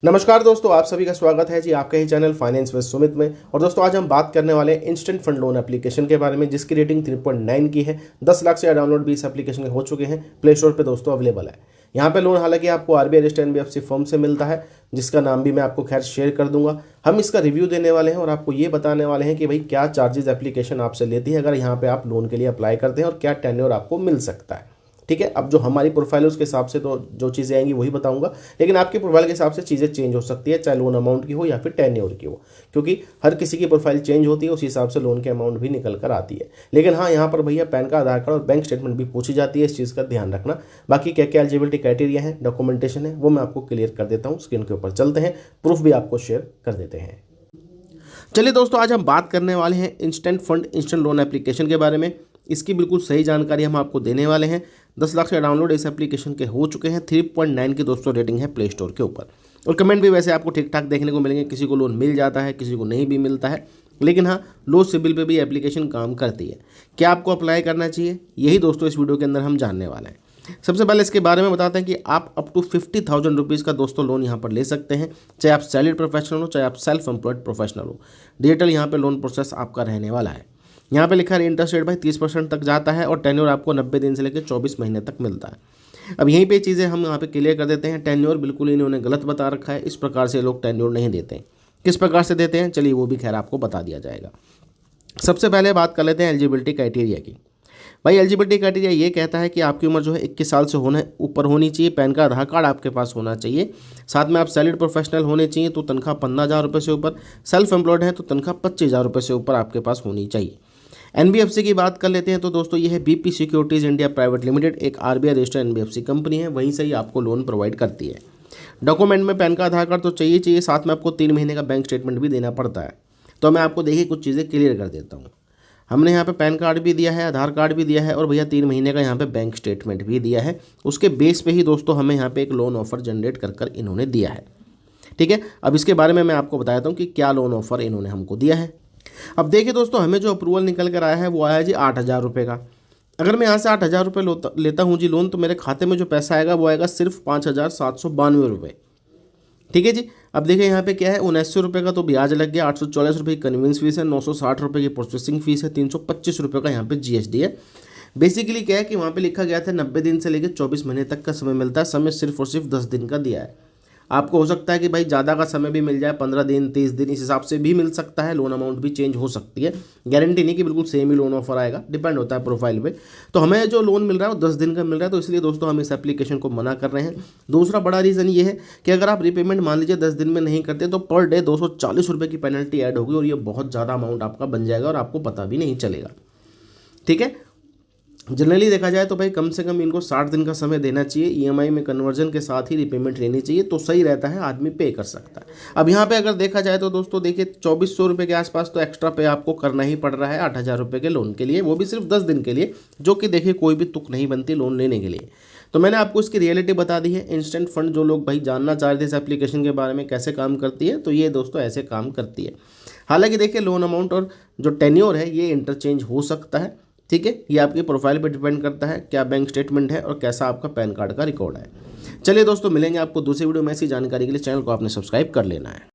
नमस्कार दोस्तों, आप सभी का स्वागत है जी आपके ही चैनल फाइनेंस विद सुमित में। और दोस्तों आज हम बात करने वाले हैं इंस्टेंट फंड लोन एप्लीकेशन के बारे में, जिसकी रेटिंग 3.9 की है। 10 लाख से डाउनलोड भी इस एप्लीकेशन के हो चुके हैं, प्ले स्टोर पे दोस्तों अवेलेबल है। यहाँ पे लोन हालांकि आपको आरबीआई रजिस्टर्ड एनबीएफसी फर्म से मिलता है, जिसका नाम भी मैं आपको खैर शेयर कर दूंगा। हम इसका रिव्यू देने वाले हैं और आपको ये बताने वाले हैं कि भाई क्या चार्जेस एप्लीकेशन आपसे लेती है अगर यहाँ पे आप लोन के लिए अप्लाई करते हैं और क्या टेन्योर आपको मिल सकता है। ठीक है, अब जो हमारी प्रोफाइल है उसके हिसाब से तो जो चीज़ें आएंगी वही बताऊंगा, लेकिन आपकी प्रोफाइल के हिसाब से चीज़ें चेंज हो सकती है, चाहे लोन अमाउंट की हो या फिर टेन्योर की हो, क्योंकि हर किसी की प्रोफाइल चेंज होती है, उस हिसाब से लोन की अमाउंट भी निकल कर आती है। लेकिन हाँ, यहाँ पर भैया पैन कार्ड, आधार कार्ड और बैंक स्टेटमेंट भी पूछी जाती है, इस चीज़ का ध्यान रखना। बाकी क्या क्या एलिजिबिलिटी क्राइटेरिया है, डॉक्यूमेंटेशन है, वो मैं आपको क्लियर कर देता हूँ। स्क्रीन के ऊपर चलते हैं, प्रूफ भी आपको शेयर कर देते हैं। चलिए दोस्तों, आज हम बात करने वाले हैं instant fund instant loan application के बारे में। इसकी बिल्कुल सही जानकारी हम आपको देने वाले हैं। 10 लाख से डाउनलोड इस एप्लीकेशन के हो चुके हैं। 3.9 की दोस्तों रेटिंग है प्ले स्टोर के ऊपर। और कमेंट भी वैसे आपको ठीक ठाक देखने को मिलेंगे, किसी को लोन मिल जाता है, किसी को नहीं भी मिलता है। लेकिन हाँ, लो सिबिल पे भी एप्लीकेशन काम करती है। क्या आपको अप्लाई करना चाहिए, यही दोस्तों इस वीडियो के अंदर हम जानने वाले हैं। सबसे पहले इसके बारे में बताते हैं कि आप अप टू 50,000 रुपीज़ का दोस्तों लोन यहाँ पर ले सकते हैं, चाहे आप सैलरीड प्रोफेशनल हो, चाहे आप सेल्फ एम्प्लॉयड प्रोफेशनल हो। डिजिटल यहाँ पे लोन प्रोसेस आपका रहने वाला है। यहाँ पे लिखा है इंटरेस्ट रेट भाई 30% तक जाता है और टेन्योर आपको 90 दिन से लेकर 24 महीने तक मिलता है। अब यहीं पे चीज़ें हम यहाँ पे क्लियर कर देते हैं। टेन्योर बिल्कुल इन्होंने गलत बता रखा है, इस प्रकार से लोग टेन्योर नहीं देते हैं। किस प्रकार से देते हैं, चलिए वो भी खैर आपको बता दिया जाएगा। सबसे पहले बात कर लेते हैं एलिजिबिलिटी क्राइटेरिया की। भाई एलिजिबिलिटी क्राइटेरिया ये कहता है कि आपकी उम्र जो है 21 साल से ऊपर होनी चाहिए, पैन कार्ड आधार कार्ड आपके पास होना चाहिए, साथ में आप सैलरीड प्रोफेशनल होने चाहिए तो तनख्वाह 15,000 रुपये से ऊपर, सेल्फ एम्प्लॉयड है तो तनख्वाह 25,000 रुपये से ऊपर आपके पास होनी चाहिए। एनबीएफसी की बात कर लेते हैं तो दोस्तों ये है BP securities India private limited, एक आरबीआई रजिस्टर्ड एनबीएफसी कंपनी है, वहीं से ही आपको लोन प्रोवाइड करती है। डॉक्यूमेंट में पैन कार्ड आधार कार्ड तो चाहिए, साथ में आपको 3 महीने का बैंक स्टेटमेंट भी देना पड़ता है। तो मैं आपको देखिए कुछ चीज़ें क्लियर कर देता हूँ। हमने यहाँ पे पैन कार्ड भी दिया है, आधार कार्ड भी दिया है और भैया 3 महीने का यहाँ पे बैंक स्टेटमेंट भी दिया है। उसके बेस पे ही दोस्तों हमें यहाँ पे एक लोन ऑफर जनरेट कर इन्होंने दिया है। ठीक है, अब इसके बारे में मैं आपको बताता हूँ कि क्या लोन ऑफर इन्होंने हमको दिया है। अब देखिए दोस्तों, हमें जो अप्रूवल निकल कर आया है वो आया जी 8,000 रुपये का। अगर मैं यहाँ से 8,000 रुपये लेता हूँ जी लोन, तो मेरे खाते में जो पैसा आएगा वो आएगा सिर्फ 5,792 रुपये। ठीक है जी। अब देखिए यहाँ पे क्या है, 79 रुपये का तो ब्याज लग गया, 844 रुपये की कन्वींस फीस है, 960 रुपये की प्रोसेसिंग फीस है, 325 रुपये का यहाँ पे जीएसटी है। बेसिकली क्या है कि वहाँ पे लिखा गया था 90 दिन से लेकर 24 महीने तक का समय मिलता है। समय सिर्फ और सिर्फ 10 दिन का दिया है। आपको हो सकता है कि भाई ज़्यादा का समय भी मिल जाए, 15 दिन 30 दिन, इस हिसाब से भी मिल सकता है। लोन अमाउंट भी चेंज हो सकती है, गारंटी नहीं कि बिल्कुल सेम ही लोन ऑफर आएगा, डिपेंड होता है प्रोफाइल पे। तो हमें जो लोन मिल रहा है वो 10 दिन का मिल रहा है, तो इसलिए दोस्तों हम इस एप्लीकेशन को मना कर रहे हैं। दूसरा बड़ा रीज़न ये है कि अगर आप रीपेमेंट मान लीजिए 10 दिन में नहीं करते तो पर डे 240 रुपये की पेनल्टी ऐड होगी और ये बहुत ज़्यादा अमाउंट आपका बन जाएगा और आपको पता भी नहीं चलेगा। ठीक है, जनरली देखा जाए तो भाई कम से कम इनको 60 दिन का समय देना चाहिए। ईएमआई में कन्वर्जन के साथ ही रीपेमेंट लेनी चाहिए, तो सही रहता है, आदमी पे कर सकता है। अब यहाँ पे अगर देखा जाए तो दोस्तों देखिए 2,400 रुपये के आसपास तो एक्स्ट्रा पे आपको करना ही पड़ रहा है 8,000 रुपये के लोन के लिए, वो भी सिर्फ 10 दिन के लिए, जो कि देखिए कोई भी तुक नहीं बनती लोन लेने के लिए। तो मैंने आपको इसकी रियलिटी बता दी है। इंस्टेंट फंड जो लोग भाई जानना चाह रहे थे इस एप्लीकेशन के बारे में कैसे काम करती है, तो ये दोस्तों ऐसे काम करती है। हालांकि देखिए लोन अमाउंट और जो टेन्योर है ये इंटरचेंज हो सकता है। ठीक है, ये आपकी प्रोफाइल पे डिपेंड करता है, क्या बैंक स्टेटमेंट है और कैसा आपका पैन कार्ड का रिकॉर्ड है। चलिए दोस्तों, मिलेंगे आपको दूसरी वीडियो में। ऐसी जानकारी के लिए चैनल को आपने सब्सक्राइब कर लेना है।